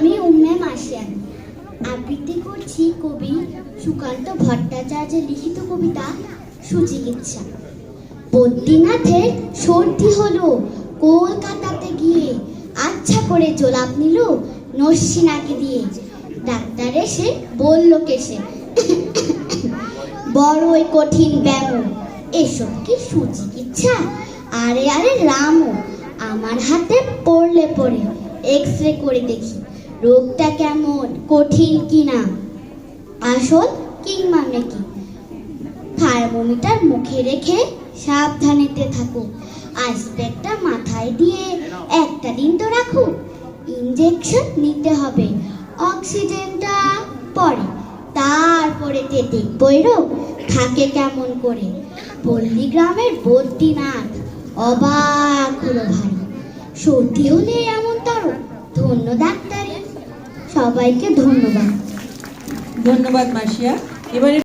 আমি উম্মে মাসিয়া আবৃত্তি করছি কবি সুকান্ত ভট্টাচার্যের লিখিত কবিতা সুচিকিৎসা। বদ্রীনাথের সর্দি হলো কলকাতাতে গিয়ে, আচ্ছা করে জোলাপ নিল নস্যিনাকে দিয়ে। ডাক্তার এসে বলল কেসে বড়ই কঠিন ব্যামো, এসব কি সুচিকিৎসা? আরে আরে রামো, আমার হাতে পড়লে পড়ে এক্স রে করে দেখি রোগটা কেমন, কঠিন কিনা, আসল কিংবা মেকি। থার্মোমিটার মুখে রেখে সাবধানেতে থাকো, আইসপ্যাকটা মাথায় দিয়ে একটা দিন তো রাখো। ইঞ্জেকশন নিতে হবে, অক্সিজেনটা পরে, তারপরে দেখবই রোগ থাকে কেমন করে। পল্লীগ্রামের বদ্রীনাথ অবাক হলো ভারী, সর্দি হলে এমন তর ধন্য ডাক্তারি। সবাইকে ধন্যবাদ। ধন্যবাদ মাসিয়া। এবারে